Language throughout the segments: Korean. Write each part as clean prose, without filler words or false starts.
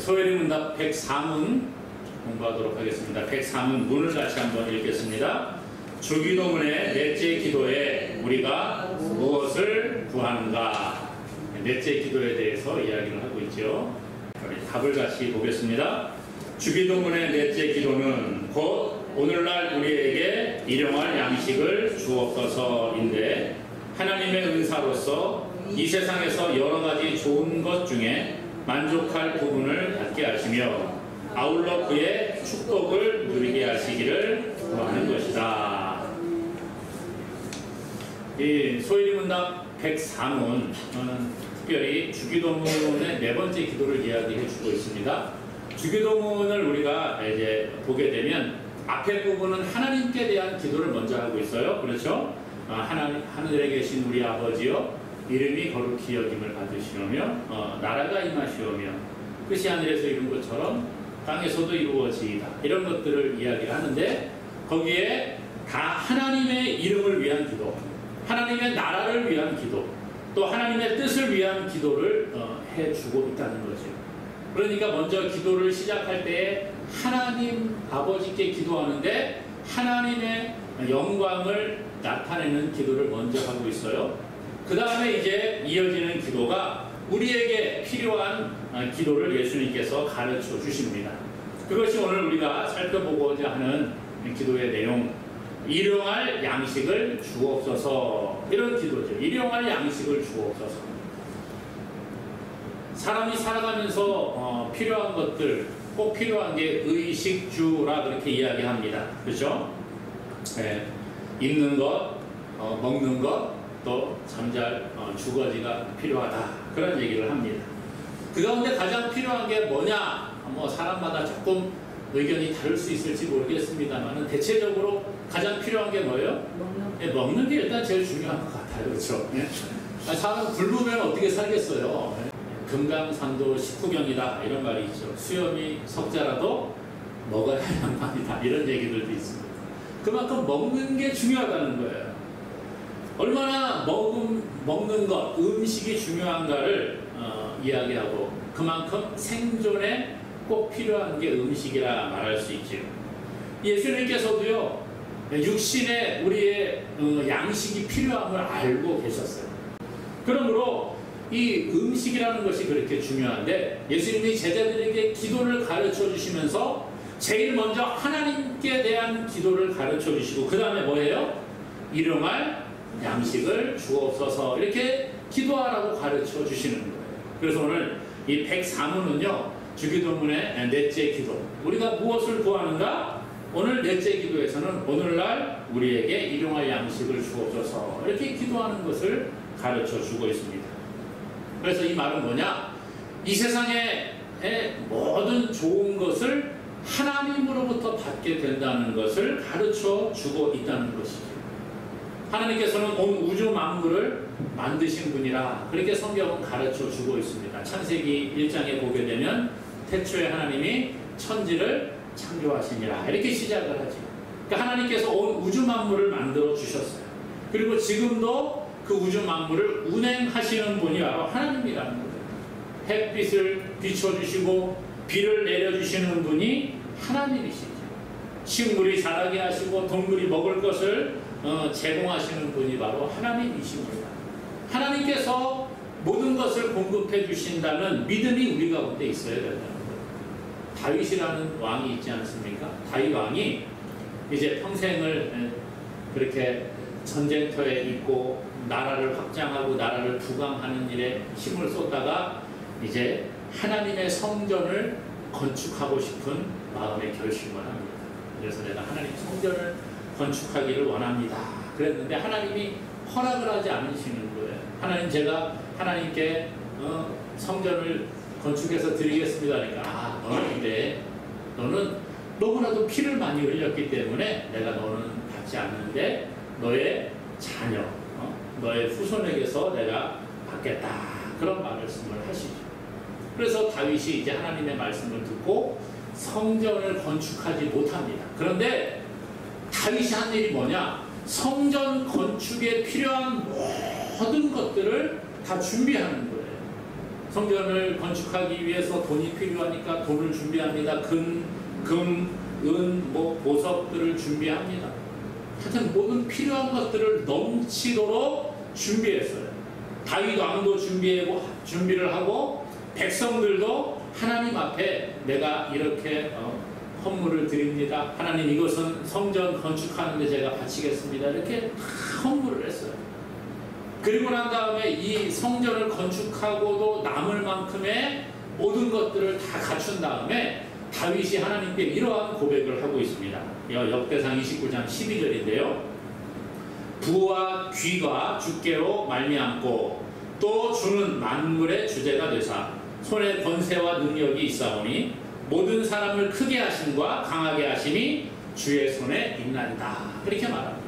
소혜리 문답 104문 공부하도록 하겠습니다. 104문 문을 같이 한번 읽겠습니다. 주기도문의 넷째 기도에 우리가 무엇을 구하는가? 넷째 기도에 대해서 이야기를 하고 있죠. 답을 같이 보겠습니다. 주기도문의 넷째 기도는 곧 오늘날 우리에게 일용할 양식을 주옵소서인데, 하나님의 은사로서 이 세상에서 여러 가지 좋은 것 중에 만족할 부분을 갖게 하시며 아울러 그의 축복을 누리게 하시기를 구하는 것이다. 이 소혜리 문답 104문 특별히 주기도문의 네 번째 기도를 이야기해 주고 있습니다. 주기도문을 우리가 이제 보게 되면 앞에 부분은 하나님께 대한 기도를 먼저 하고 있어요. 그렇죠? 하늘에 계신 우리 아버지여, 이름이 거룩히 여김을 받으시오며 나라가 임하시오며 뜻이 하늘에서 이룬 것처럼 땅에서도 이루어지이다. 이런 것들을 이야기를 하는데, 거기에 다 하나님의 이름을 위한 기도, 하나님의 나라를 위한 기도, 또 하나님의 뜻을 위한 기도를 해주고 있다는 거죠. 그러니까 먼저 기도를 시작할 때 하나님 아버지께 기도하는데 하나님의 영광을 나타내는 기도를 먼저 하고 있어요. 그 다음에 이제 이어지는 기도가 우리에게 필요한 기도를 예수님께서 가르쳐 주십니다. 그것이 오늘 우리가 살펴보고자 하는 기도의 내용, 일용할 양식을 주옵소서, 이런 기도죠. 일용할 양식을 주옵소서. 사람이 살아가면서 필요한 것들, 꼭 필요한 게 의식주라 그렇게 이야기합니다. 그렇죠? 네. 입는 것, 먹는 것, 또 잠잘 주거지가 필요하다, 그런 얘기를 합니다. 그 가운데 가장 필요한 게 뭐냐? 사람마다 조금 의견이 다를 수 있을지 모르겠습니다만 대체적으로 가장 필요한 게 뭐예요? 먹는 게 일단 제일 중요한 것 같아요. 그렇죠? 네? 사람 굶으면 어떻게 살겠어요? 네? 금강산도 식후경이다, 이런 말이 있죠. 수염이 석자라도 먹어야 할 양반이다, 이런 얘기들도 있습니다. 그만큼 먹는 게 중요하다는 거예요. 얼마나 먹는 것, 음식이 중요한가를 이야기하고, 그만큼 생존에 꼭 필요한 게 음식이라 말할 수 있죠. 예수님께서도요, 육신에 우리의 양식이 필요함을 알고 계셨어요. 그러므로 이 음식이라는 것이 그렇게 중요한데, 예수님이 제자들에게 기도를 가르쳐 주시면서 제일 먼저 하나님께 대한 기도를 가르쳐 주시고, 그 다음에 뭐예요? 일용할 양식을 주옵소서, 이렇게 기도하라고 가르쳐 주시는 거예요. 그래서 오늘 이 104문은요, 주기도문의 넷째 기도, 우리가 무엇을 구하는가? 오늘 넷째 기도에서는 오늘날 우리에게 일용할 양식을 주옵소서, 이렇게 기도하는 것을 가르쳐 주고 있습니다. 그래서 이 말은 뭐냐? 이 세상의 모든 좋은 것을 하나님으로부터 받게 된다는 것을 가르쳐 주고 있다는 것이죠. 하나님께서는 온 우주 만물을 만드신 분이라 그렇게 성경은 가르쳐 주고 있습니다. 창세기 1장에 보게 되면 태초에 하나님이 천지를 창조하시니라, 이렇게 시작을 하죠. 그러니까 하나님께서 온 우주 만물을 만들어 주셨어요. 그리고 지금도 그 우주 만물을 운행하시는 분이 바로 하나님이라는 거예요. 햇빛을 비춰주시고 비를 내려주시는 분이 하나님이시죠. 식물이 자라게 하시고 동물이 먹을 것을 제공하시는 분이 바로 하나님이십니다. 하나님께서 모든 것을 공급해 주신다는 믿음이 우리 가운데 있어야 된다는 거예요. 다윗이라는 왕이 있지 않습니까? 다윗 왕이 이제 평생을 그렇게 전쟁터에 있고 나라를 확장하고 나라를 부강하는 일에 힘을 쏟다가 이제 하나님의 성전을 건축하고 싶은 마음의 결심을 합니다. 그래서 내가 하나님 성전을 건축하기를 원합니다, 그랬는데 하나님이 허락을 하지 않으시는 거예요. 하나님, 제가 하나님께 성전을 건축해서 드리겠습니다. 그러니까 너는 너무나도 피를 많이 흘렸기 때문에 내가 너는 받지 않는데 너의 자녀, 너의 후손에게서 내가 받겠다, 그런 말씀을 하시죠. 그래서 다윗이 이제 하나님의 말씀을 듣고 성전을 건축하지 못합니다. 그런데 다윗이 한 일이 뭐냐? 성전 건축에 필요한 모든 것들을 다 준비하는 거예요. 성전을 건축하기 위해서 돈이 필요하니까 돈을 준비합니다. 금, 은, 보석들을 준비합니다. 하여튼 모든 필요한 것들을 넘치도록 준비했어요. 다윗 왕도 준비를 하고 백성들도 하나님 앞에 내가 이렇게 헌물을 드립니다. 하나님 이것은 성전 건축하는데 제가 바치겠습니다. 이렇게 다 헌물을 했어요. 그리고 난 다음에 이 성전을 건축하고도 남을 만큼의 모든 것들을 다 갖춘 다음에 다윗이 하나님께 이러한 고백을 하고 있습니다. 역대상 29장 12절인데요. 부와 귀가 주께로 말미암고 또 주는 만물의 주제가 되사 손에 권세와 능력이 있사오니 모든 사람을 크게 하심과 강하게 하심이 주의 손에 있나이다. 그렇게 말합니다.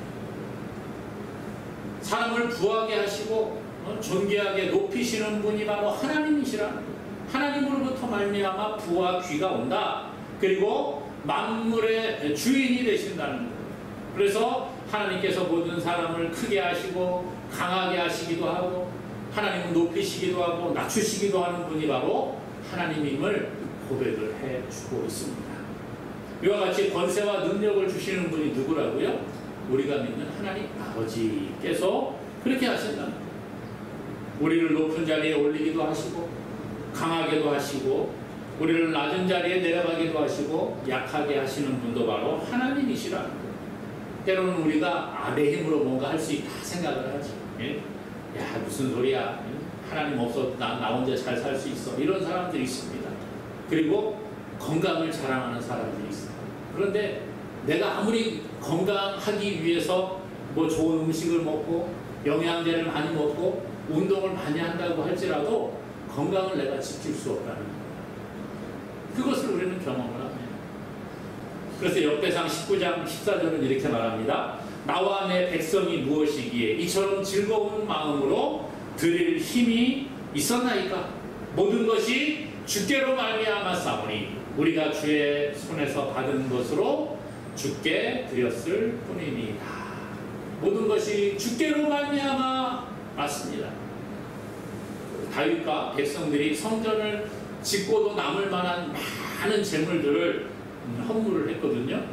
사람을 부하게 하시고 존귀하게 높이시는 분이 바로 하나님이시라는 거예요. 하나님으로부터 말미암아 부와 귀가 온다. 그리고 만물의 주인이 되신다는 거예요. 그래서 하나님께서 모든 사람을 크게 하시고 강하게 하시기도 하고 하나님은 높이시기도 하고 낮추시기도 하는 분이 바로 하나님임을 고백을 해주고 있습니다. 이와 같이 권세와 능력을 주시는 분이 누구라고요? 우리가 믿는 하나님 아버지께서 그렇게 하신다는 거예요. 우리를 높은 자리에 올리기도 하시고 강하게도 하시고 우리를 낮은 자리에 내려가기도 하시고 약하게 하시는 분도 바로 하나님이시라는 거예요. 때로는 우리가 내 힘으로 뭔가 할 수 있다 생각을 하지. 예? 야 무슨 소리야. 하나님 없어도 나 혼자 잘 살 수 있어. 이런 사람들이 있습니다. 그리고 건강을 자랑하는 사람들이 있어요. 그런데 내가 아무리 건강하기 위해서 좋은 음식을 먹고 영양제를 많이 먹고 운동을 많이 한다고 할지라도 건강을 내가 지킬 수 없다는 거예요. 그것을 우리는 경험을 합니다. 그래서 역대상 19장 14절은 이렇게 말합니다. 나와 내 백성이 무엇이기에 이처럼 즐거운 마음으로 드릴 힘이 있었나이까? 모든 것이 주께로 말미암아 싸우니 우리가 주의 손에서 받은 것으로 주께 드렸을 뿐입니다. 모든 것이 주께로 말미암아 맞습니다. 다윗과 백성들이 성전을 짓고도 남을 만한 많은 재물들을 헌물을 했거든요.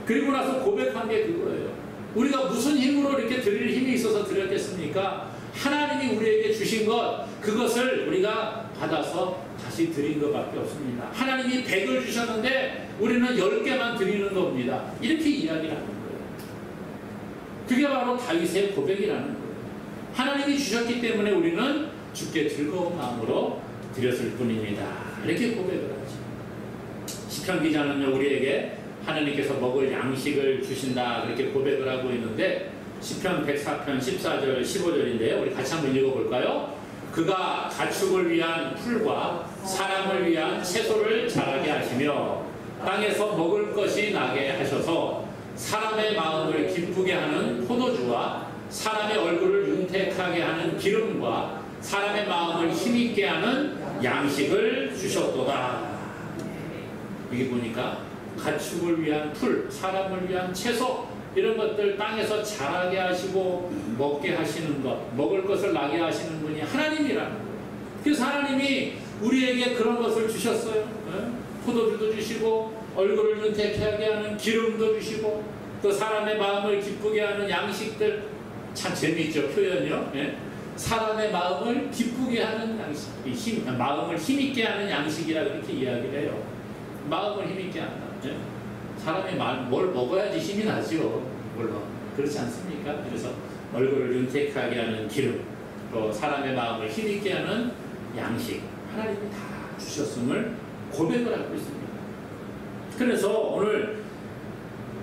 그리고 나서 고백한 게 그거예요. 우리가 무슨 힘으로 이렇게 드릴 힘이 있어서 드렸겠습니까? 하나님이 우리에게 주신 것, 그것을 우리가 받아서 다시 드린 것밖에 없습니다. 하나님이 100을 주셨는데 우리는 10개만 드리는 겁니다. 이렇게 이야기를 하는 거예요. 그게 바로 다윗의 고백이라는 거예요. 하나님이 주셨기 때문에 우리는 주께 즐거운 마음으로 드렸을 뿐입니다. 이렇게 고백을 하죠. 시편 기자는요, 우리에게 하나님께서 먹을 양식을 주신다 그렇게 고백을 하고 있는데 시편 104편 14절 15절인데요. 우리 같이 한번 읽어볼까요? 그가 가축을 위한 풀과 사람을 위한 채소를 자라게 하시며 땅에서 먹을 것이 나게 하셔서 사람의 마음을 기쁘게 하는 포도주와 사람의 얼굴을 윤택하게 하는 기름과 사람의 마음을 힘있게 하는 양식을 주셨도다. 여기 보니까 가축을 위한 풀, 사람을 위한 채소 이런 것들 땅에서 자라게 하시고 먹게 하시는 것, 먹을 것을 나게 하시는 분이 하나님이라는 거예요. 그래서 하나님이 우리에게 그런 것을 주셨어요. 포도주도 주시고 얼굴을 윤택하게 하는 기름도 주시고 또 사람의 마음을 기쁘게 하는 양식들. 참 재미있죠, 표현이요. 사람의 마음을 기쁘게 하는 양식, 마음을 힘있게 하는 양식이라 그렇게 이야기를 해요. 마음을 힘있게 한다. 사람의 마음, 뭘 먹어야지 힘이 나죠. 물론 그렇지 않습니까? 그래서 얼굴을 윤택하게 하는 기름, 또 사람의 마음을 힘있게 하는 양식, 하나님이 다 주셨음을 고백을 하고 있습니다. 그래서 오늘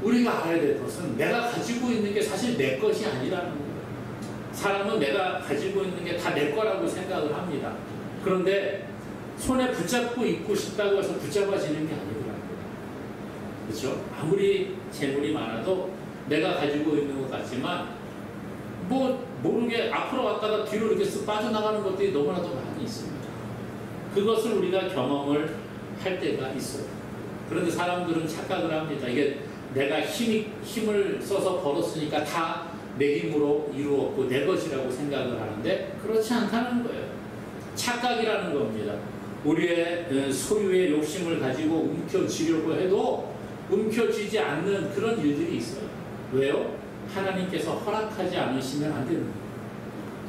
우리가 알아야 될 것은 내가 가지고 있는 게 사실 내 것이 아니라는 거예요. 사람은 내가 가지고 있는 게 다 내 거라고 생각을 합니다. 그런데 손에 붙잡고 있고 싶다고 해서 붙잡아지는 게 아니더라고요. 그렇죠? 아무리 재물이 많아도 내가 가지고 있는 것 같지만 모르게 앞으로 갔다가 뒤로 이렇게 쓱 빠져나가는 것들이 너무나도 많이 있습니다. 그것을 우리가 경험을 할 때가 있어요. 그런데 사람들은 착각을 합니다. 이게 내가 힘을 써서 벌었으니까 다 내 힘으로 이루었고 내 것이라고 생각을 하는데 그렇지 않다는 거예요. 착각이라는 겁니다. 우리의 소유의 욕심을 가지고 움켜쥐려고 해도 움켜쥐지 않는 그런 일들이 있어요. 왜요? 하나님께서 허락하지 않으시면 안 되는 거예요.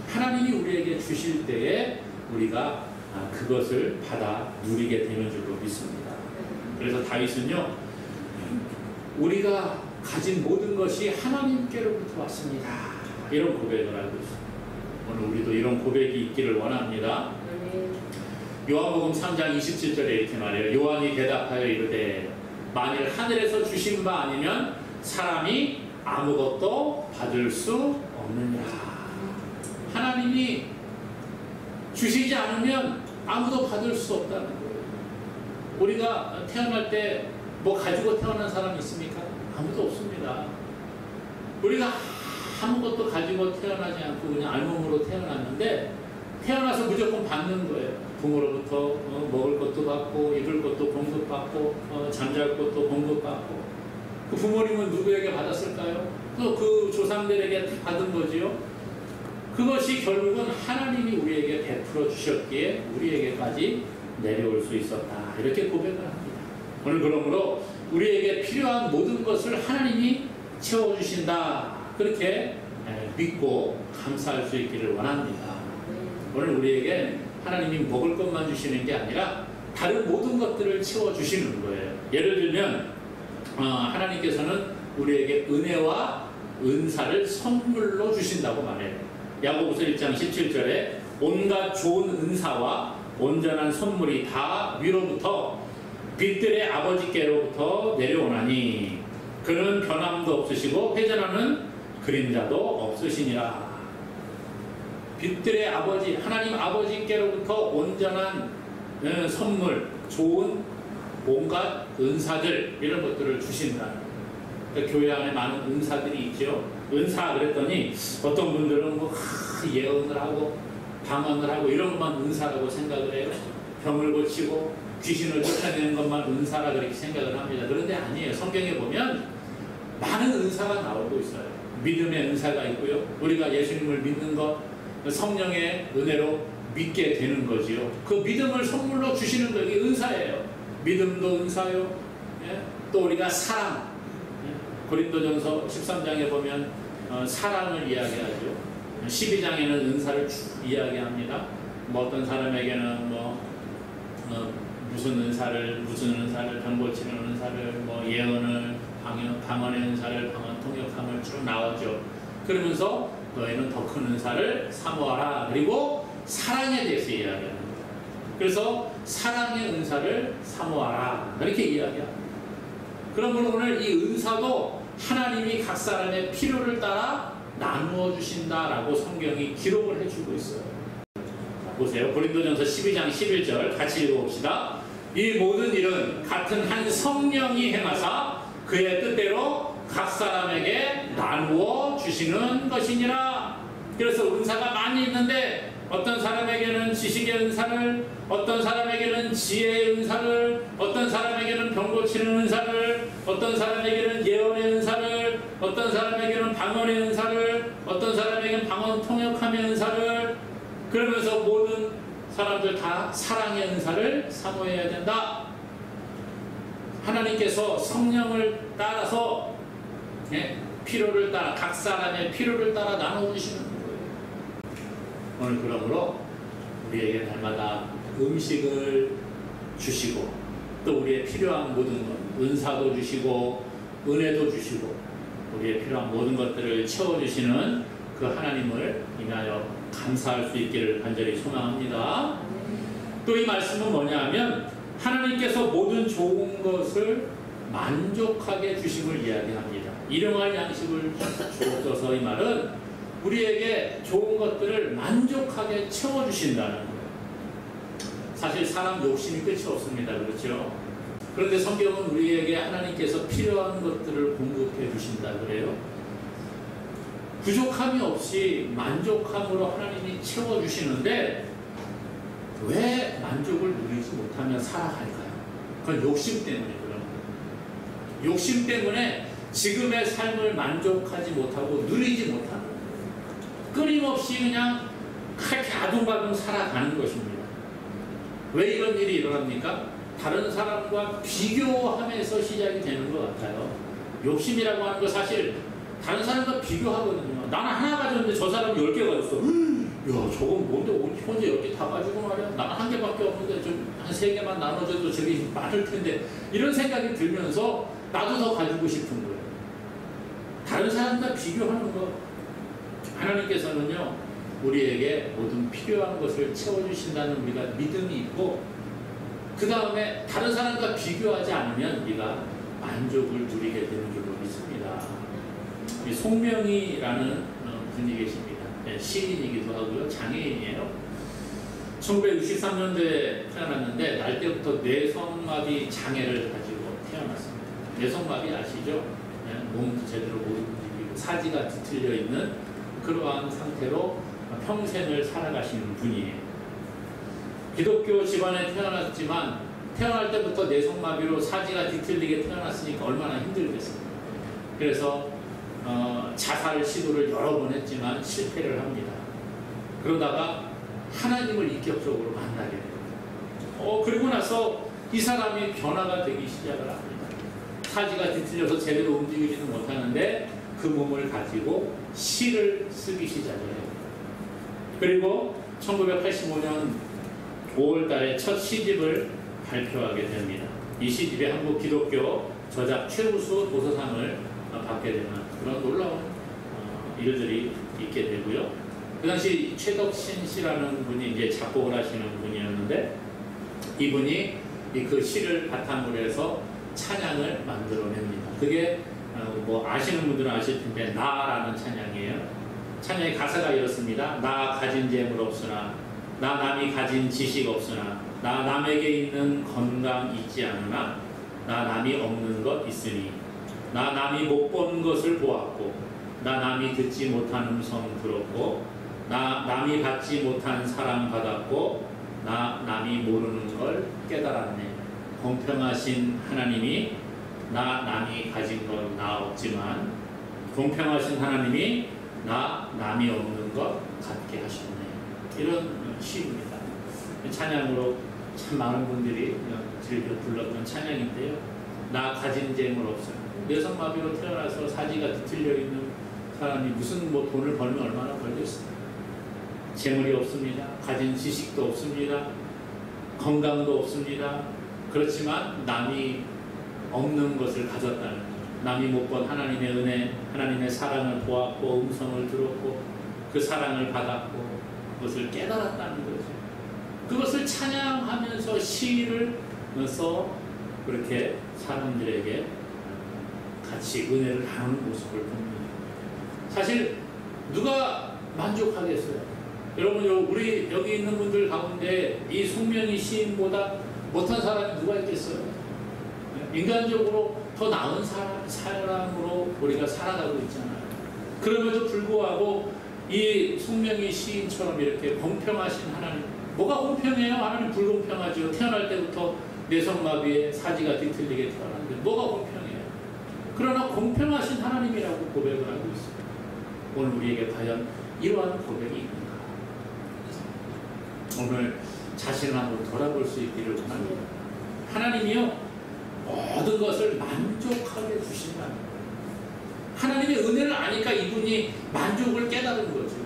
하나님이 우리에게 주실 때에 우리가 그것을 받아 누리게 되는 줄로 믿습니다. 그래서 다윗은요, 우리가 가진 모든 것이 하나님께로부터 왔습니다, 이런 고백을 하고 있습니다. 오늘 우리도 이런 고백이 있기를 원합니다. 요한복음 3장 27절에 이렇게 말해요. 요한이 대답하여 이르되 만일 하늘에서 주신 바 아니면 사람이 아무것도 받을 수 없느니라. 하나님이 주시지 않으면 아무도 받을 수 없다는 거예요. 우리가 태어날 때 뭐 가지고 태어난 사람이 있습니까? 아무도 없습니다. 우리가 아무것도 가지고 태어나지 않고 그냥 알몸으로 태어났는데 태어나서 무조건 받는 거예요. 부모로부터 먹을 것도 받고 입을 것도 공급받고 잠잘 것도 공급받고. 그 부모님은 누구에게 받았을까요? 또 그 조상들에게 받은 거지요. 그것이 결국은 하나님이 우리에게 베풀어 주셨기에 우리에게까지 내려올 수 있었다, 이렇게 고백을 합니다. 오늘 그러므로 우리에게 필요한 모든 것을 하나님이 채워주신다, 그렇게 믿고 감사할 수 있기를 원합니다. 오늘 우리에게 하나님이 먹을 것만 주시는 게 아니라 다른 모든 것들을 채워주시는 거예요. 예를 들면 하나님께서는 우리에게 은혜와 은사를 선물로 주신다고 말해요. 야고보서 1장 17절에 온갖 좋은 은사와 온전한 선물이 다 위로부터 빛들의 아버지께로부터 내려오나니 그는 변함도 없으시고 회전하는 그림자도 없으시니라. 빛들의 아버지 하나님 아버지께로부터 온전한 선물, 좋은 온갖 은사들, 이런 것들을 주신다. 그러니까 교회 안에 많은 은사들이 있죠. 은사 그랬더니 어떤 분들은 뭐 예언을 하고 방언을 하고 이런 것만 은사라고 생각을 해요. 병을 고치고 귀신을 쫓아내는 것만 은사라 그렇게 생각을 합니다. 그런데 아니에요. 성경에 보면 많은 은사가 나오고 있어요. 믿음의 은사가 있고요. 우리가 예수님을 믿는 것, 성령의 은혜로 믿게 되는 거지요. 그 믿음을 선물로 주시는 거, 이게 은사예요. 믿음도 은사요. 예? 또 우리가 사랑, 고린도전서 13장에 보면 사랑을 이야기하죠. 12장에는 은사를 쭉 이야기합니다. 뭐 어떤 사람에게는 무슨 은사를, 병 고치는 은사를, 뭐 예언을, 방언의 은사를, 방언 통역함을 쭉 나왔죠. 그러면서 너희는 더 큰 은사를 사모하라. 그리고 사랑에 대해서 이야기합니다. 그래서 사랑의 은사를 사모하라, 이렇게 이야기합니다. 그러므로 오늘 이 은사도 하나님이 각 사람의 필요를 따라 나누어 주신다라고 성경이 기록을 해주고 있어요. 자, 보세요. 고린도전서 12장 11절 같이 읽어봅시다. 이 모든 일은 같은 한 성령이 행하사 그의 뜻대로 각 사람에게 나누어 주시는 것이니라. 그래서 은사가 많이 있는데 어떤 사람에게는 지식의 은사를, 어떤 사람에게는 지혜의 은사를, 어떤 사람에게는 병 고치는 은사를, 어떤 사람에게는 예언의 은사를, 어떤 사람에게는 방언의 은사를, 어떤 사람에게는 방언 통역함의 은사를, 그러면서 모든 사람들 다 사랑의 은사를 사모해야 된다. 하나님께서 성령을 따라서 필요를 따라, 각 사람의 필요를 따라 나눠주시는 거예요. 오늘 그러므로 우리에게 날마다 음식을 주시고 또 우리의 필요한 모든 것, 은사도 주시고 은혜도 주시고 우리의 필요한 모든 것들을 채워주시는 그 하나님을 인하여 감사할 수 있기를 간절히 소망합니다. 또 이 말씀은 뭐냐 하면 하나님께서 모든 좋은 것을 만족하게 주심을 이야기합니다. 일용할 양식을 주옵소서, 이 말은 우리에게 좋은 것들을 만족하게 채워주신다는 거예요. 사실 사람 욕심이 끝이 없습니다. 그렇죠? 그런데 성경은 우리에게 하나님께서 필요한 것들을 공급해 주신다 그래요. 부족함이 없이 만족함으로 하나님이 채워주시는데 왜 만족을 누리지 못하며 살아갈까요? 그건 욕심 때문에 그런 거예요. 욕심 때문에 지금의 삶을 만족하지 못하고 누리지 못하는 거예요. 끊임없이 그냥 그렇게 아둥바둥 살아가는 것입니다. 왜 이런 일이 일어납니까? 다른 사람과 비교함에서 시작이 되는 것 같아요. 욕심이라고 하는 거 사실 다른 사람과 비교하거든요. 나는 하나 가졌는데 저 사람은 10개 가졌어. 야, 저건 뭔데 혼자 10개 다 가지고 말이야. 나는 한 개밖에 없는데 좀 한 3개만 나눠줘도 저게 많을 텐데, 이런 생각이 들면서 나도 더 가지고 싶은 거예요. 다른 사람과 비교하는 거. 하나님께서는요, 우리에게 모든 필요한 것을 채워주신다는 우리가 믿음이 있고, 그 다음에 다른 사람과 비교하지 않으면 우리가 만족을 누리게 되는 줄로 믿습니다. 이 송명이라는 분이 계십니다. 시인이기도 하고요, 장애인이에요. 1963년도에 태어났는데 날 때부터 뇌성마비 장애를 가지고 태어났습니다. 뇌성마비 아시죠? 몸도 제대로 못 움직이고 사지가 뒤틀려 있는 그러한 상태로 평생을 살아가시는 분이에요. 기독교 집안에 태어났지만 태어날 때부터 뇌성마비로 사지가 뒤틀리게 태어났으니까 얼마나 힘들겠습니까? 그래서 자살 시도를 여러 번 했지만 실패를 합니다. 그러다가 하나님을 인격적으로 만나게 됩니다. 그리고 나서 이 사람이 변화가 되기 시작을 합니다. 사지가 뒤틀려서 제대로 움직이지는 못하는데 그 몸을 가지고 시를 쓰기 시작해요. 그리고 1985년 5월 달에 첫 시집을 발표하게 됩니다. 이 시집에 한국 기독교 저작 최우수 도서상을 받게 되는 그런 놀라운 일들이 있게 되고요. 그 당시 최덕신 씨라는 분이 이제 작곡을 하시는 분이었는데, 이분이 그 시를 바탕으로 해서 찬양을 만들어냅니다. 그게 뭐 아시는 분들은 아실 텐데 나라는 찬양이에요. 찬양의 가사가 이렇습니다. 나 가진 재물 없으나, 나 남이 가진 지식 없으나, 나 남에게 있는 건강 있지 않으나, 나 남이 없는 것 있으니, 나 남이 못 본 것을 보았고, 나 남이 듣지 못한 음성 들었고, 나 남이 받지 못한 사랑 받았고, 나 남이 모르는 걸 깨달았네. 공평하신 하나님이 나 남이 가진 건 나 없지만 공평하신 하나님이 나 남이 없는 것 같게 하셨네. 이런 시입니다. 찬양으로 참 많은 분들이 즐겨 불렀던 찬양인데요. 나 가진 재물 없어요. 뇌성마비로 태어나서 사지가 뒤틀려 있는 사람이 무슨 뭐 돈을 벌면 얼마나 벌겠어요. 재물이 없습니다. 가진 지식도 없습니다. 건강도 없습니다. 그렇지만 남이 없는 것을 가졌다는 거죠. 남이 못 본 하나님의 은혜, 하나님의 사랑을 보았고 음성을 들었고 그 사랑을 받았고 그것을 깨달았다는 거죠. 그것을 찬양하면서 시를 써 그렇게 사람들에게 같이 은혜를 나누는 모습을 봅니다. 사실 누가 만족하겠어요? 여러분, 우리 여기 있는 분들 가운데 이 송명희 시인보다 못한 사람이 누가 있겠어요? 인간적으로 더 나은 사람으로 우리가 살아가고 있잖아요. 그럼에도 불구하고 이 송명희 시인처럼 이렇게 공평하신 하나님, 뭐가 공평해요? 하나님 불공평하죠. 태어날 때부터 뇌성마비에 사지가 뒤틀리게 태어났는데 뭐가 공평해요? 그러나 공평하신 하나님이라고 고백을 하고 있습니다. 오늘 우리에게 과연 이러한 고백이 있는가? 오늘 자신을 한번 돌아볼 수 있기를 원합니다. 하나님이요, 모든 것을 만족하게 주신다. 하나님의 은혜를 아니까 이분이 만족을 깨달은 거죠.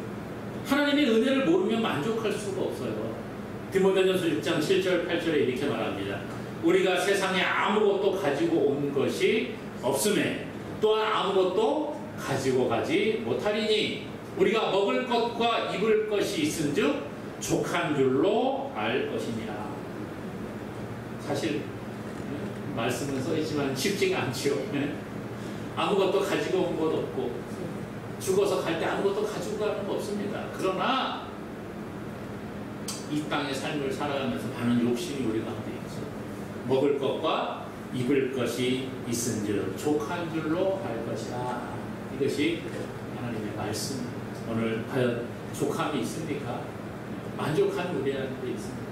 하나님의 은혜를 모르면 만족할 수가 없어요. 디모데전서 6장 7절 8절에 이렇게 말합니다. 우리가 세상에 아무것도 가지고 온 것이 없음에 또한 아무것도 가지고 가지 못하리니 우리가 먹을 것과 입을 것이 있은즉 족한 줄로 알 것이니라. 사실 말씀은 써있지만 쉽지가 않지요. 아무것도 가지고 온 것 없고 죽어서 갈 때 아무것도 가지고 가는 거 없습니다. 그러나 이 땅의 삶을 살아가면서 많은 욕심이 우리 가운데 있죠. 먹을 것과 입을 것이 있은즉 족한 줄로 알 것이다. 이것이 하나님의 말씀. 오늘 과연 족함이 있습니까? 만족한 우리한테 있습니까?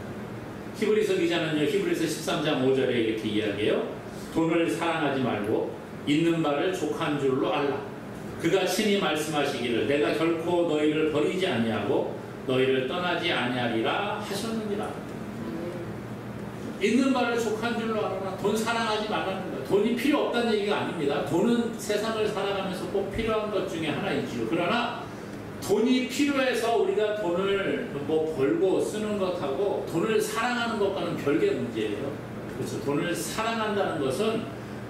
히브리서 기자는요, 히브리서 13장 5절에 이렇게 이야기해요. 돈을 사랑하지 말고 있는 바를 족한 줄로 알라. 그가 친히 말씀하시기를 내가 결코 너희를 버리지 아니하고 너희를 떠나지 아니하리라 하셨느니라. 있는 바를 족한 줄로 알아라. 돈 사랑하지 말라는 거예요. 돈이 필요 없다는 얘기가 아닙니다. 돈은 세상을 살아가면서 꼭 필요한 것 중에 하나이지요. 그러나 돈이 필요해서 우리가 돈을 뭐 벌고 쓰는 것하고 돈을 사랑하는 것과는 별개 문제예요. 그렇죠. 돈을 사랑한다는 것은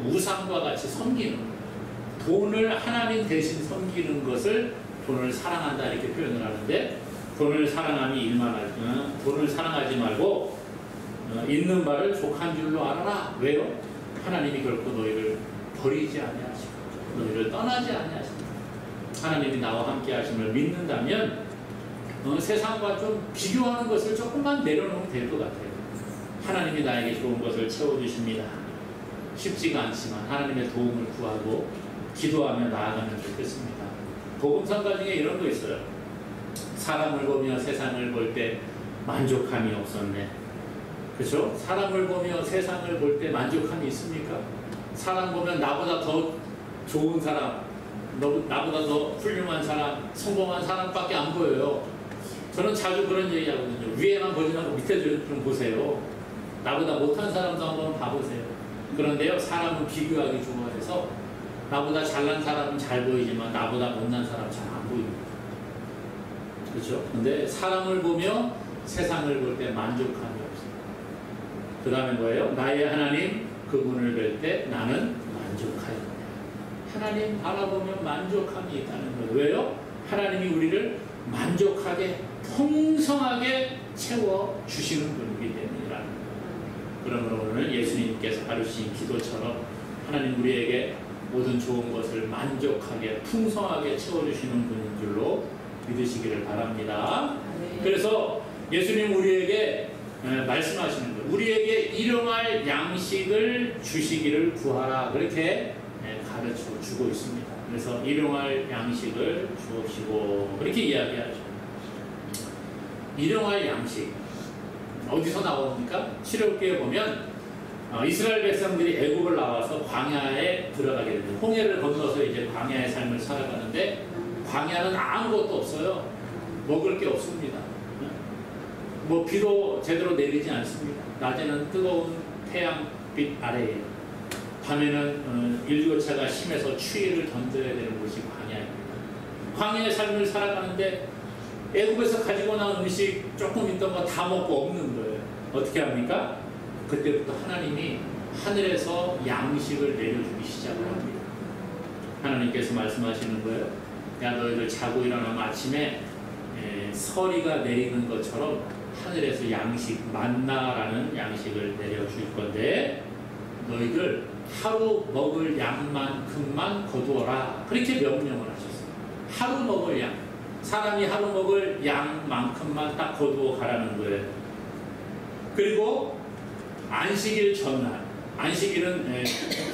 우상과 같이 섬기는 거예요. 돈을 하나님 대신 섬기는 것을 돈을 사랑한다 이렇게 표현을 하는데, 돈을 사랑함이 일만하지만 돈을 사랑하지 말고 있는 바를 족한 줄로 알아라. 왜요? 하나님이 결코 너희를 버리지 아니하시고 너희를 떠나지 아니하십니다. 하나님이 나와 함께 하심을 믿는다면 세상과 좀 비교하는 것을 조금만 내려놓으면 될 것 같아요. 하나님이 나에게 좋은 것을 채워주십니다. 쉽지가 않지만 하나님의 도움을 구하고 기도하며 나아가면 좋겠습니다. 복음성가 중에 이런 거 있어요. 사람을 보며 세상을 볼 때 만족함이 없었네. 그렇죠? 사람을 보며 세상을 볼 때 만족함이 있습니까? 사람 보면 나보다 더 좋은 사람, 나보다 더 훌륭한 사람, 성공한 사람밖에 안 보여요. 저는 자주 그런 얘기 하거든요. 위에만 보지 말고 밑에 좀 보세요. 나보다 못한 사람도 한번 봐보세요. 그런데요, 사람은 비교하기 좋아해서 나보다 잘난 사람은 잘 보이지만 나보다 못난 사람 잘 안 보입니다. 그렇죠? 근데 사람을 보며 세상을 볼 때 만족함이 없어요. 그 다음에 뭐예요? 나의 하나님 그분을 뵐 때 나는 만족하였네. 하나님 바라보면 만족함이 있다는 거예요. 왜요? 하나님이 우리를 만족하게 풍성하게 채워주시는 분이기 때문이라는 거예요. 그러므로 오늘 예수님께서 가르치신 기도처럼 하나님 우리에게 모든 좋은 것을 만족하게 풍성하게 채워주시는 분인 줄로 믿으시기를 바랍니다. 그래서 예수님 우리에게 말씀하시는 거예요. 우리에게 일용할 양식을 주시기를 구하라. 그렇게 가르쳐 주고 있습니다. 그래서 일용할 양식을 주옵시고 그렇게 이야기하죠. 일용할 양식 어디서 나옵니까? 출애굽기에 보면 이스라엘 백성들이 애굽을 나와서 광야에 들어가게 됩니다. 홍해를 건너서 이제 광야의 삶을 살아가는데 광야는 아무것도 없어요. 먹을 게 없습니다. 뭐 비도 제대로 내리지 않습니다. 낮에는 뜨거운 태양빛 아래에, 밤에는 일교차가 심해서 추위를 던져야 되는 곳이 광야입니다. 광야의 삶을 살아가는데 애굽에서 가지고 나온 음식 조금 있던 거 다 먹고 없는 거예요. 어떻게 합니까? 그때부터 하나님이 하늘에서 양식을 내려주기 시작을 합니다. 하나님께서 말씀하시는 거예요. 야 너희들 자고 일어나면 아침에 서리가 내리는 것처럼 하늘에서 양식, 만나라는 양식을 내려줄 건데 너희들 하루 먹을 양만큼만 거두어라. 그렇게 명령을 하셨어요. 하루 먹을 양. 사람이 하루 먹을 양만큼만 딱 거두어 가라는 거예요. 그리고 안식일 전날, 안식일은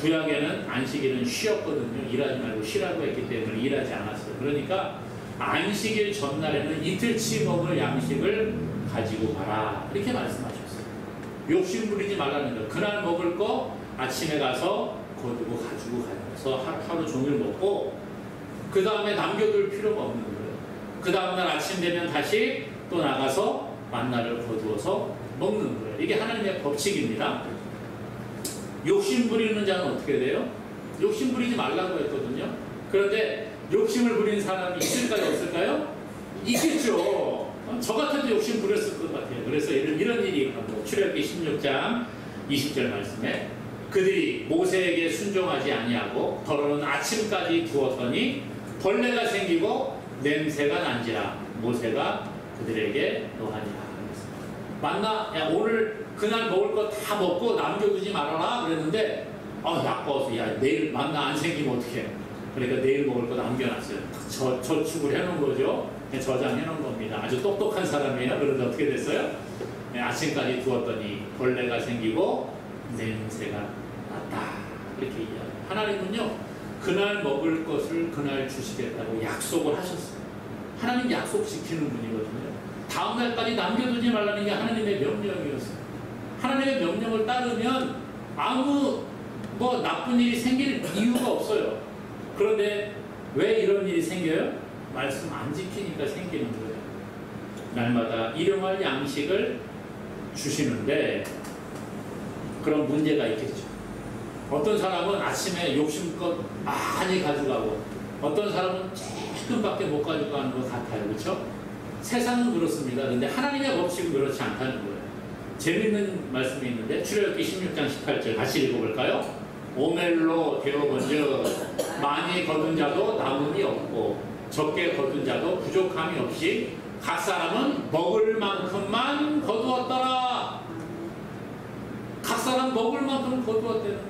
구약에는 안식일은 쉬었거든요. 일하지 말고 쉬라고 했기 때문에 일하지 않았어요. 그러니까 안식일 전날에는 이틀치 먹을 양식을 가지고 가라. 이렇게 말씀하셨어요. 욕심 부리지 말라는 거예요. 그날 먹을 거 아침에 가서 거두고 가지고 가서 하루 종일 먹고 그 다음에 남겨둘 필요가 없는 거예요. 그 다음날 아침 되면 다시 또 나가서 만나를 거두어서 먹는 거예요. 이게 하나님의 법칙입니다. 욕심 부리는 자는 어떻게 돼요? 욕심 부리지 말라고 했거든요. 그런데 욕심을 부린 사람이 있을까요? 없을까요? 있겠죠. 저 같아도 욕심 부렸을 것 같아요. 그래서 이런 일이 있고 출애굽기 16장 20절 말씀에 그들이 모세에게 순종하지 아니하고 더러운 아침까지 두었더니 벌레가 생기고 냄새가 난지라 모세가 그들에게 노하니라. 만나 야 오늘 그날 먹을 거 다 먹고 남겨두지 말아라 그랬는데 나빠서 야 내일 만나 안 생기면 어떡해. 그러니까 내일 먹을 거 남겨놨어요. 저축을 해놓은 거죠. 저장해놓은 겁니다. 아주 똑똑한 사람이에요. 그런데 어떻게 됐어요? 아침까지 두었더니 벌레가 생기고 냄새가 났다. 이렇게 이야기해요. 하나님은요 그날 먹을 것을 그날 주시겠다고 약속을 하셨어요. 하나님 약속 지키는 분이거든요. 다음날까지 남겨두지 말라는 게 하나님의 명령이었어요. 하나님의 명령을 따르면 아무 나쁜 일이 생길 이유가 없어요. 그런데 왜 이런 일이 생겨요? 말씀 안 지키니까 생기는 거예요. 날마다 일용할 양식을 주시는데 그런 문제가 있겠죠. 어떤 사람은 아침에 욕심껏 많이 가져가고 어떤 사람은 조금밖에 못 가져가는 것 같아요. 그렇죠? 세상은 그렇습니다. 근데 하나님의 법칙은 그렇지 않다는 거예요. 재밌는 말씀이 있는데 출애굽기 16장 18절 같이 읽어볼까요? 오멜로 되어본즉 많이 거둔 자도 남음이 없고 적게 거둔 자도 부족함이 없이 각 사람은 먹을 만큼만 거두었더라. 각 사람 먹을 만큼 거두었다는 거예요.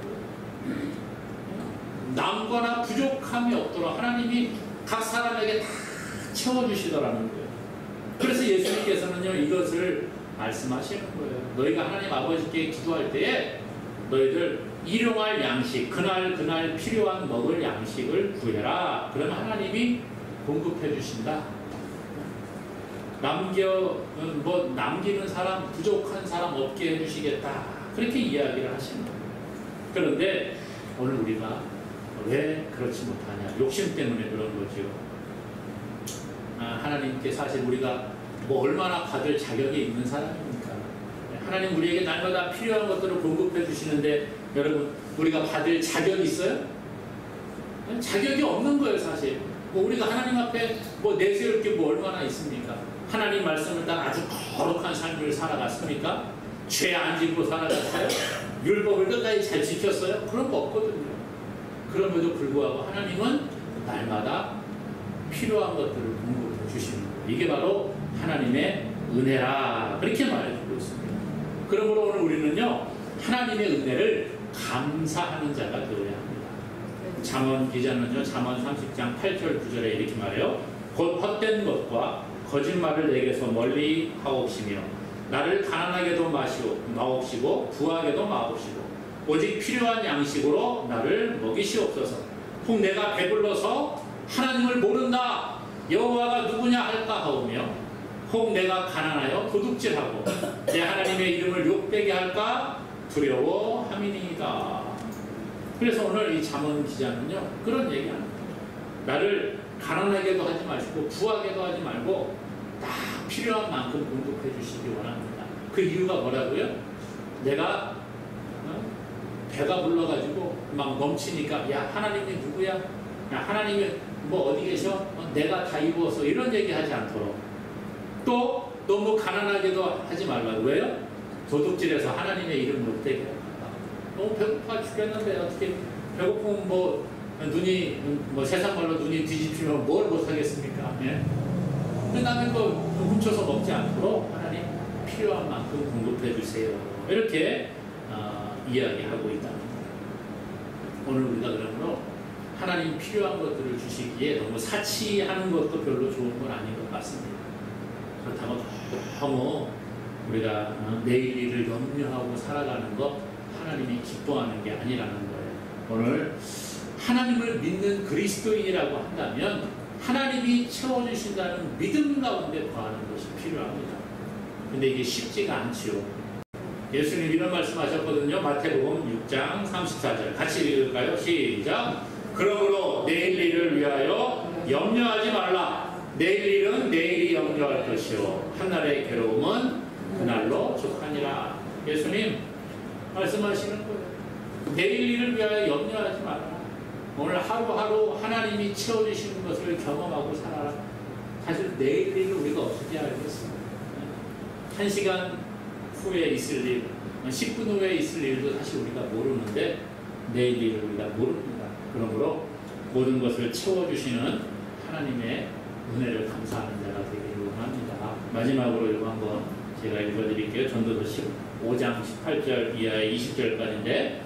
남거나 부족함이 없도록 하나님이 각 사람에게 다 채워주시더라는 거예요. 그래서 예수님께서는요 이것을 말씀하시는 거예요. 너희가 하나님 아버지께 기도할 때에 너희들 일용할 양식, 그날 필요한 먹을 양식을 구해라. 그러면 하나님이 공급해 주신다. 남기는 사람, 부족한 사람 없게 해주시겠다. 그렇게 이야기를 하시는 거예요. 그런데 오늘 우리가 왜 그렇지 못하냐? 욕심 때문에 그런 거죠. 하나님께 사실 우리가 뭐 얼마나 받을 자격이 있는 사람입니까? 하나님 우리에게 날마다 필요한 것들을 공급해 주시는데 여러분 우리가 받을 자격이 있어요? 자격이 없는 거예요. 사실 뭐 우리가 하나님 앞에 뭐 내세울 게 뭐 얼마나 있습니까? 하나님 말씀을 따라 아주 거룩한 삶을 살아갔습니까? 죄 안 짓고 살아갔어요? 율법을 끝까지 잘 지켰어요? 그런 거 없거든요. 그럼에도 불구하고 하나님은 날마다 필요한 것들을 공급해 주시는 거예요. 이게 바로 하나님의 은혜라 그렇게 말해주고 있습니다. 그러므로 오늘 우리는요 하나님의 은혜를 감사하는 자가 되어야 합니다. 잠언 기자는요 잠언 30장 8절 9절에 이렇게 말해요. 곧 헛된 것과 거짓말을 내게서 멀리 하옵시며 나를 가난하게도 마옵시고 부하게도 마옵시고 오직 필요한 양식으로 나를 먹이시옵소서. 혹 내가 배불러서 하나님을 모른다 여호와가 누구냐 할까 하오며 혹 내가 가난하여 도둑질하고 내 하나님의 이름을 욕되게 할까 두려워함이니이다. 그래서 오늘 이 잠언 기자는요 그런 얘기합니다. 나를 가난하게도 하지 마시고 부하게도 하지 말고 딱 필요한 만큼 공급해 주시기 원합니다. 그 이유가 뭐라고요? 내가 배가 불러가지고 막 넘치니까 야 하나님이 누구야? 야 하나님이 뭐 어디 계셔? 내가 다 입어서 이런 얘기 하지 않도록 또 너무 가난하게도 하지 말라고. 왜요? 도둑질해서 하나님의 이름 못되게 할까. 너무 배고파 죽겠는데 어떻게 배고프면 뭐 눈이 뭐 세상 말로 눈이 뒤집히면 뭘 못하겠습니까? 예? 그 다음에 또 훔쳐서 먹지 않도록 하나님 필요한 만큼 공급해 주세요. 이렇게 이야기하고 있다. 오늘 우리가 그러므로 하나님 필요한 것들을 주시기에 너무 사치하는 것도 별로 좋은 건 아닌 것 같습니다. 그렇다고 너무 우리가 내일 일을 염려하고 살아가는 것 하나님이 기뻐하는 게 아니라는 거예요. 오늘 하나님을 믿는 그리스도인이라고 한다면 하나님이 채워주신다는 믿음 가운데 거하는 것이 필요합니다. 근데 이게 쉽지가 않지요. 예수님 이런 말씀하셨거든요. 마태복음 6장 34절 같이 읽을까요? 시작. 그러므로 내일 일을 위하여 염려하지 말라. 내일 일은 내일이 염려할 것이요 한날의 괴로움은 그날로 족하니라. 예수님 말씀하시는 거예요. 내일 일을 위하여 염려하지 말라. 오늘 하루하루 하나님이 채워주시는 것을 경험하고 살아라. 사실 내일 일을 우리가 어떻게 알겠습니까? 1시간 후에 있을 일, 10분 후에 있을 일도 사실 우리가 모르는데 내일 일을 우리가 모릅니다. 그러므로 모든 것을 채워주시는 하나님의 은혜를 감사하는 자가 되기를 원합니다. 마지막으로 이거 한번 제가 읽어드릴게요. 전도서 15장 18절 이하의 20절까지인데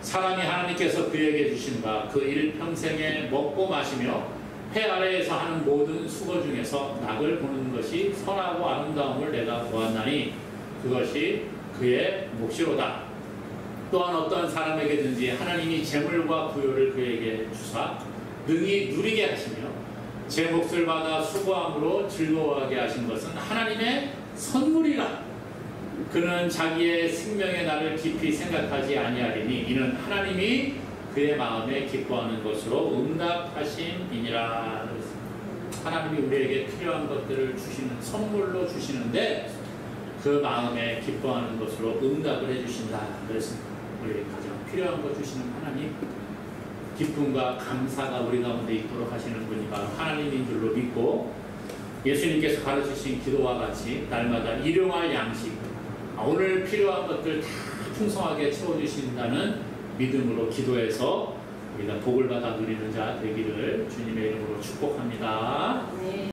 사람이 하나님께서 그에게 주신 바 그 일평생에 먹고 마시며 해 아래에서 하는 모든 수고 중에서 낙을 보는 것이 선하고 아름다움을 내가 보았나니 그것이 그의 몫이로다. 또한 어떠한 사람에게든지 하나님이 재물과 부요를 그에게 주사 능히 누리게 하시며 제 몫을 받아 수고함으로 즐거워하게 하신 것은 하나님의 선물이라. 그는 자기의 생명의 날을 깊이 생각하지 아니하리니 이는 하나님이 그의 마음에 기뻐하는 것으로 응답하심이니라. 하나님이 우리에게 필요한 것들을 주시는 선물로 주시는데 그 마음에 기뻐하는 것으로 응답을 해주신다. 그랬습니다. 우리 가장 필요한 것 주시는 하나님, 기쁨과 감사가 우리 가운데 있도록 하시는 분이 바로 하나님인 줄로 믿고, 예수님께서 가르치신 기도와 같이 날마다 일용할 양식, 오늘 필요한 것들 다 풍성하게 채워주신다는 믿음으로 기도해서 우리가 복을 받아 누리는 자 되기를 주님의 이름으로 축복합니다. 네.